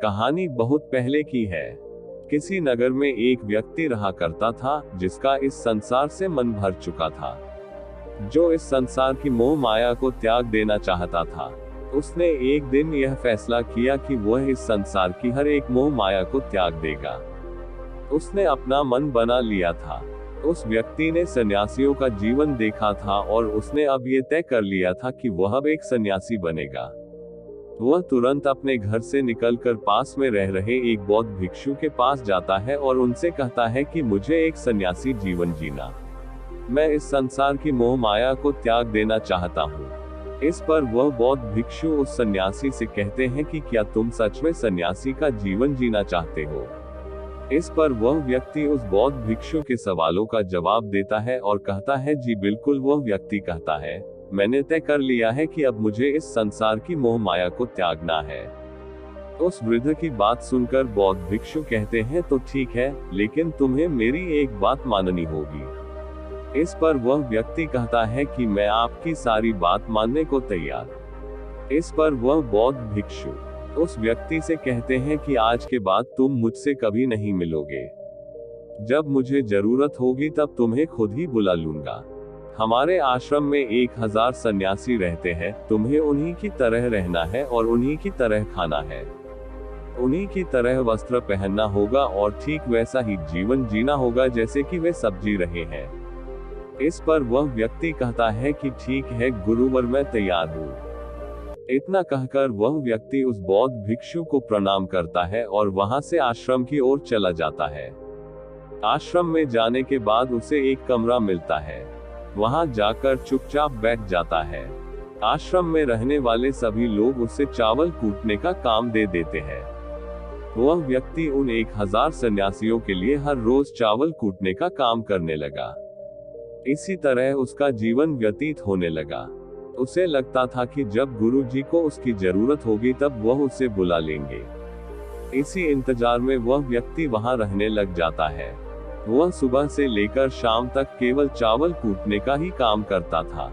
कहानी बहुत पहले की है। किसी नगर में एक व्यक्ति रहा करता था जिसका इस संसार से मन भर चुका था, जो इस संसार की मोह माया को त्याग देना चाहता था। उसने एक दिन यह फैसला किया कि वह इस संसार की हर एक मोह माया को त्याग देगा। उसने अपना मन बना लिया था। उस व्यक्ति ने सन्यासियों का जीवन देखा था और उसने अब ये तय कर लिया था कि वह अब एक सन्यासी बनेगा। वह तुरंत अपने घर से निकलकर पास में रह रहे एक बौद्ध भिक्षु के पास जाता है और उनसे कहता है कि मुझे एक सन्यासी जीवन जीना, मैं इस संसार की मोह माया को त्याग देना चाहता हूँ। इस पर वह बौद्ध भिक्षु उस सन्यासी से कहते हैं कि क्या तुम सच में सन्यासी का जीवन जीना चाहते हो। इस पर वह व्यक्ति उस बौद्ध भिक्षु के सवालों का जवाब देता है और कहता है जी बिल्कुल। वह व्यक्ति कहता है मैंने तय कर लिया है कि अब मुझे इस संसार की मोह माया को त्यागना है। उस वृद्ध की बात सुनकर बौद्ध भिक्षु कहते हैं तो ठीक है, लेकिन तुम्हें मेरी एक बात माननी होगी। इस पर वह व्यक्ति कहता है कि मैं आपकी सारी बात मानने को तैयार। इस पर वह बौद्ध भिक्षु उस व्यक्ति से कहते हैं कि आज के बाद तुम मुझसे कभी नहीं मिलोगे। जब मुझे जरूरत होगी तब तुम्हें खुद ही बुला लूंगा। हमारे आश्रम में 1000 सन्यासी रहते हैं, तुम्हें उन्हीं की तरह रहना है और उन्हीं की तरह खाना है, उन्हीं की तरह वस्त्र पहनना होगा और ठीक वैसा ही जीवन जीना होगा जैसे कि वे सब जी रहे हैं। इस पर वह व्यक्ति कहता है कि ठीक है गुरुवर, मैं तैयार हूँ। इतना कहकर वह व्यक्ति उस बौद्ध भिक्षु को प्रणाम करता है और वहां से आश्रम की ओर चला जाता है। आश्रम में जाने के बाद उसे एक कमरा मिलता है, वहां जाकर चुपचाप बैठ जाता है। आश्रम में रहने वाले सभी लोग उसे चावल कूटने का काम दे देते हैं। वह व्यक्ति उन 1000 सन्यासियों के लिए हर रोज चावल कूटने का काम करने लगा। इसी तरह उसका जीवन व्यतीत होने लगा। उसे लगता था कि जब गुरु जी को उसकी जरूरत होगी तब वह उसे बुला लेंगे। इसी इंतजार में वह व्यक्ति वहां रहने लग जाता है। वह सुबह से लेकर शाम तक केवल चावल कूटने का ही काम करता था।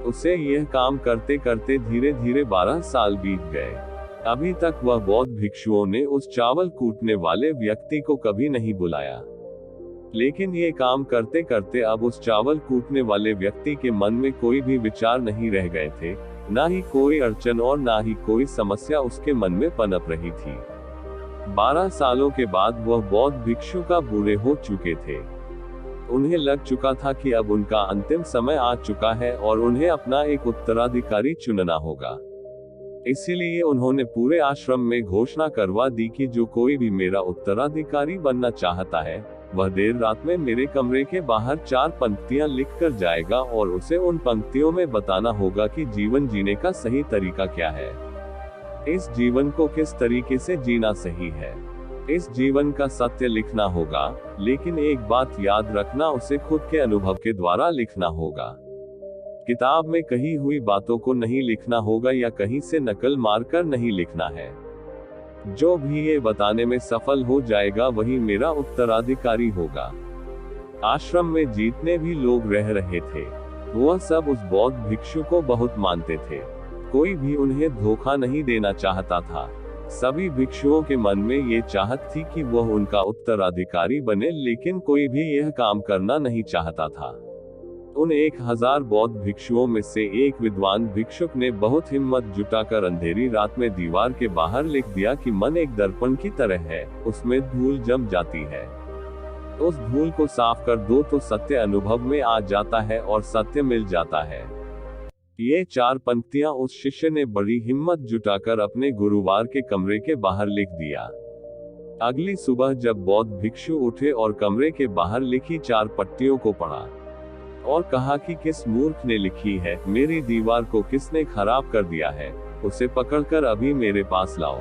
उसे यह काम करते करते धीरे धीरे 12 साल बीत गए। अभी तक वह बौद्ध भिक्षुओं ने उस चावल कूटने वाले व्यक्ति को कभी नहीं बुलाया। लेकिन ये काम करते करते अब उस चावल कूटने वाले व्यक्ति के मन में कोई भी विचार नहीं रह गए थे, ना ही कोई अड़चन और ना ही कोई समस्या उसके मन में पनप रही थी। 12 सालों के बाद वह बौद्ध भिक्षु का बूढ़े हो चुके थे। उन्हें लग चुका था कि अब उनका अंतिम समय आ चुका है और उन्हें अपना एक उत्तराधिकारी चुनना होगा। इसीलिए उन्होंने पूरे आश्रम में घोषणा करवा दी कि जो कोई भी मेरा उत्तराधिकारी बनना चाहता है वह देर रात में मेरे कमरे के बाहर 4 पंक्तियां लिख कर जाएगा और उसे उन पंक्तियों में बताना होगा कि जीवन जीने का सही तरीका क्या है, इस जीवन को किस तरीके से जीना सही है। इस जीवन का सत्य लिखना होगा, लेकिन एक बात याद रखना, उसे खुद के अनुभव के द्वारा लिखना होगा। किताब में कही हुई बातों को नहीं लिखना होगा या कहीं से नकल मारकर नहीं लिखना है। जो भी ये बताने में सफल हो जाएगा वही मेरा उत्तराधिकारी होगा। आश्रम में जितने भी लोग रह रहे थे वह सब उस बौद्ध भिक्षु को बहुत मानते थे। कोई भी उन्हें धोखा नहीं देना चाहता था। सभी भिक्षुओं के मन में ये चाहत थी कि वह उनका उत्तराधिकारी बने, लेकिन कोई भी यह काम करना नहीं चाहता था। उन 1000 बौद्ध भिक्षुओं में से एक विद्वान भिक्षुक ने बहुत हिम्मत जुटाकर अंधेरी रात में दीवार के बाहर लिख दिया कि मन एक दर्पण की तरह है, उसमें धूल जम जाती है। उस धूल को साफ कर दो तो सत्य अनुभव में आ जाता है और सत्य मिल जाता है। ये 4 पंक्तियां उस शिष्य ने बड़ी हिम्मत जुटाकर अपने गुरुवार के कमरे के बाहर लिख दिया। अगली सुबह जब बौद्ध भिक्षु उठे और कमरे के बाहर लिखी 4 पट्टियों को पढ़ा और कहा कि किस मूर्ख ने लिखी है, मेरी दीवार को किसने खराब कर दिया है, उसे पकड़कर अभी मेरे पास लाओ।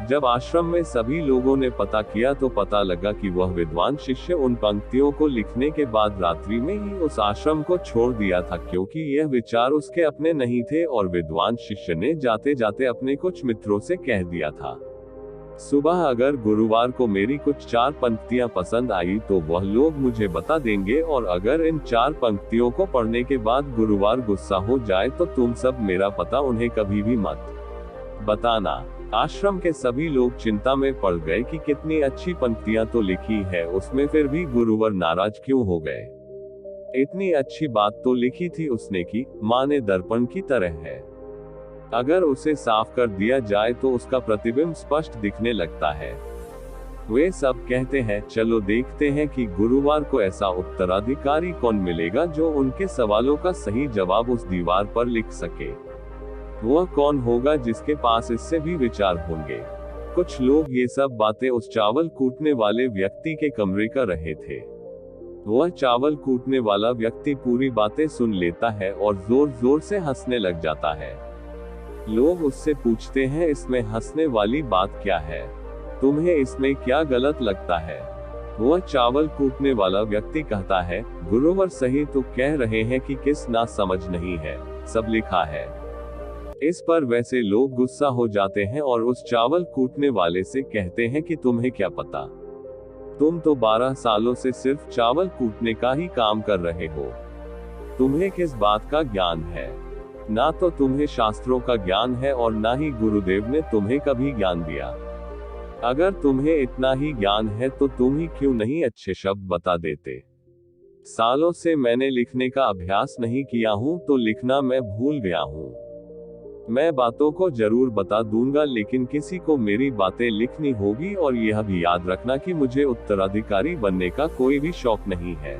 जब आश्रम में सभी लोगों ने पता किया तो पता लगा कि वह विद्वान शिष्य उन पंक्तियों को लिखने के बाद रात्रि में ही उस आश्रम को छोड़ दिया था, क्योंकि यह विचार उसके अपने नहीं थे और विद्वान शिष्य ने जाते जाते अपने कुछ मित्रों से कह दिया था, सुबह अगर गुरुवार को मेरी कुछ 4 पंक्तियां पसंद आई तो वह लोग मुझे बता देंगे, और अगर इन 4 पंक्तियों को पढ़ने के बाद गुरुवार गुस्सा हो जाए तो तुम सब मेरा पता उन्हें कभी भी मत बताना। आश्रम के सभी लोग चिंता में पड़ गए कि कितनी अच्छी पंक्तियां तो लिखी है उसमें, फिर भी गुरुवर नाराज क्यों हो गए। इतनी अच्छी बात तो लिखी थी उसने कि माने दर्पण की तरह है, अगर उसे साफ कर दिया जाए तो उसका प्रतिबिंब स्पष्ट दिखने लगता है। वे सब कहते हैं चलो देखते हैं कि गुरुवार को ऐसा उत्तराधिकारी कौन मिलेगा जो उनके सवालों का सही जवाब उस दीवार पर लिख सके। वह कौन होगा जिसके पास इससे भी विचार होंगे। कुछ लोग ये सब बातें उस चावल कूटने वाले व्यक्ति के कमरे कर रहे थे। वह चावल कूटने वाला व्यक्ति पूरी बातें सुन लेता है और जोर जोर से हंसने लग जाता है। लोग उससे पूछते हैं इसमें हंसने वाली बात क्या है, तुम्हें इसमें क्या गलत लगता है। वह चावल कूटने वाला व्यक्ति कहता है गुरुवर सही तो कह रहे हैं कि किस ना समझ नहीं है, सब लिखा है। इस पर वैसे लोग गुस्सा हो जाते हैं और उस चावल कूटने वाले से कहते हैं कि तुम्हें क्या पता, तुम तो 12 सालों से सिर्फ चावल कूटने का ही काम कर रहे हो, तुम्हें किस बात का ज्ञान है। ना तो तुम्हें शास्त्रों का ज्ञान है और ना ही गुरुदेव ने तुम्हें कभी ज्ञान दिया। अगर तुम्हें इतना ही ज्ञान है तो तुम ही क्यों नहीं अच्छे शब्द बता देते। सालों से मैंने लिखने का अभ्यास नहीं किया हूं तो लिखना मैं भूल गया हूं। मैं बातों को जरूर बता दूंगा लेकिन किसी को मेरी बातें लिखनी होगी, और यह भी याद रखना कि मुझे उत्तराधिकारी बनने का कोई भी शौक नहीं है।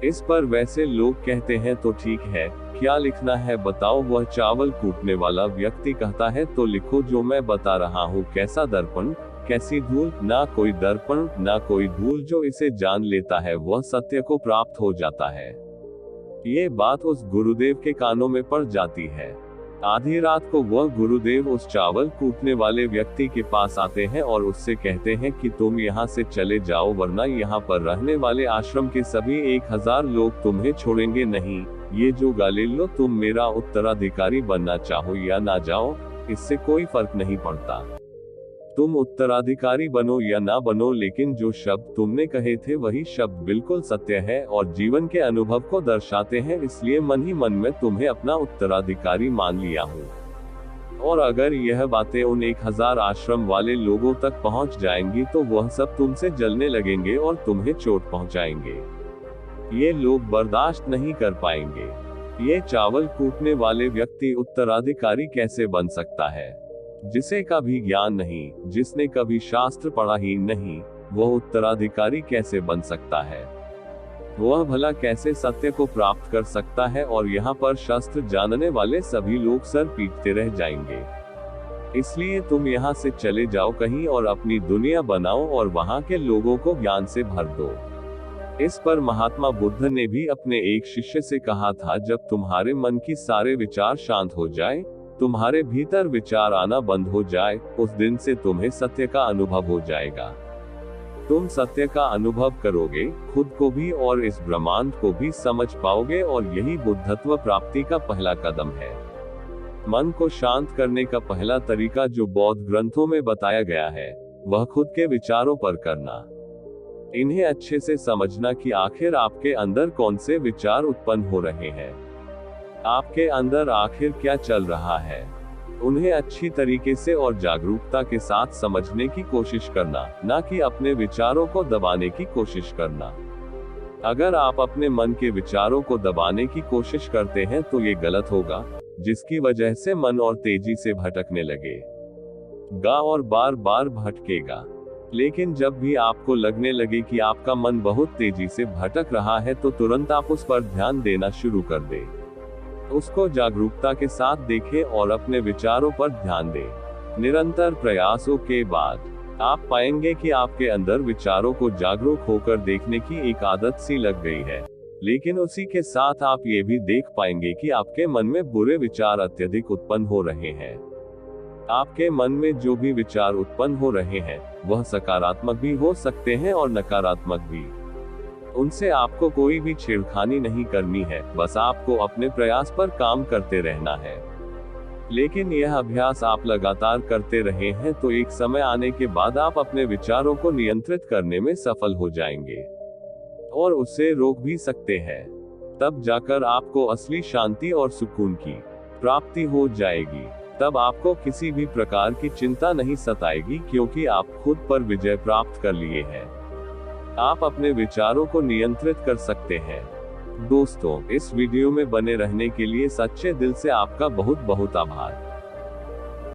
इस पर वैसे लोग कहते हैं तो ठीक है, क्या लिखना है बताओ। वह चावल कूटने वाला व्यक्ति कहता है तो लिखो जो मैं बता रहा हूँ। कैसा दर्पण, कैसी धूल, ना कोई दर्पण ना कोई धूल, जो इसे जान लेता है वह सत्य को प्राप्त हो जाता है। ये बात उस गुरुदेव के कानों में पड़ जाती है। आधी रात को वह गुरुदेव उस चावल कूटने वाले व्यक्ति के पास आते हैं और उससे कहते हैं कि तुम यहाँ से चले जाओ वरना यहाँ पर रहने वाले आश्रम के सभी 1000 लोग तुम्हें छोड़ेंगे नहीं। ये जो गाली लो, तुम मेरा उत्तराधिकारी बनना चाहो या ना जाओ, इससे कोई फर्क नहीं पड़ता। तुम उत्तराधिकारी बनो या ना बनो, लेकिन जो शब्द तुमने कहे थे वही शब्द बिल्कुल सत्य है और जीवन के अनुभव को दर्शाते हैं, इसलिए मन ही मन में तुम्हें अपना उत्तराधिकारी मान लिया हूँ। और अगर यह बातें उन 1000 आश्रम वाले लोगों तक पहुँच जाएंगी तो वह सब तुमसे जलने लगेंगे और तुम्हें चोट पहुँचाएंगे। ये लोग बर्दाश्त नहीं कर पाएंगे। ये चावल कूटने वाले व्यक्ति उत्तराधिकारी कैसे बन सकता है? जिसे कभी ज्ञान नहीं, जिसने कभी शास्त्र पढ़ा ही नहीं, वह उत्तराधिकारी कैसे बन सकता है? वह भला कैसे सत्य को प्राप्त कर सकता है? और यहाँ पर शास्त्र जानने वाले सभी लोग सर पीटते रह जाएंगे। इसलिए तुम यहाँ से चले जाओ कहीं और अपनी दुनिया बनाओ और वहाँ के लोगों को ज्ञान से भर दो। इस पर महात्मा बुद्ध ने भी अपने एक शिष्य से कहा था, जब तुम्हारे मन की सारे विचार शांत हो जाए, तुम्हारे भीतर विचार आना बंद हो जाए, उस दिन से तुम्हें सत्य का अनुभव हो जाएगा। तुम सत्य का अनुभव करोगे, खुद को भी और इस ब्रह्मांड को भी समझ पाओगे, और यही बुद्धत्व प्राप्ति का पहला कदम है। मन को शांत करने का पहला तरीका जो बौद्ध ग्रंथों में बताया गया है, वह खुद के विचारों पर करना। इन्हें अच्छे से समझना कि आखिर आपके अंदर कौन से विचार उत्पन्न हो रहे हैं, आपके अंदर आखिर क्या चल रहा है। उन्हें अच्छी तरीके से और जागरूकता के साथ समझने की कोशिश करना, ना कि अपने विचारों को दबाने की कोशिश करना। अगर आप अपने मन के विचारों को दबाने की कोशिश करते हैं तो ये गलत होगा, जिसकी वजह से मन और तेजी से भटकने लगेगा और बार बार भटकेगा। लेकिन जब भी आपको लगने लगे कि आपका मन बहुत तेजी से भटक रहा है तो तुरंत आप उस पर ध्यान देना शुरू कर दें। उसको जागरूकता के साथ देखें और अपने विचारों पर ध्यान दें। निरंतर प्रयासों के बाद आप पाएंगे कि आपके अंदर विचारों को जागरूक होकर देखने की एक आदत सी लग गई है। लेकिन उसी के साथ आप ये भी देख पाएंगे कि आपके मन में बुरे विचार अत्यधिक उत्पन्न हो रहे हैं। आपके मन में जो भी विचार उत्पन्न हो रहे हैं, वह सकारात्मक भी हो सकते हैं और नकारात्मक भी। उनसे आपको कोई भी छेड़खानी नहीं करनी है, बस आपको अपने प्रयास पर काम करते रहना है। लेकिन यह अभ्यास आप लगातार करते रहे हैं तो एक समय आने के बाद आप अपने विचारों को नियंत्रित करने में सफल हो जाएंगे और उसे रोक भी सकते हैं। तब जाकर आपको असली शांति और सुकून की प्राप्ति हो जाएगी। तब आपको किसी भी प्रकार की चिंता नहीं सताएगी, क्योंकि आप खुद पर विजय प्राप्त कर लिए हैं। आप अपने विचारों को नियंत्रित कर सकते हैं। दोस्तों, इस वीडियो में बने रहने के लिए सच्चे दिल से आपका बहुत बहुत आभार।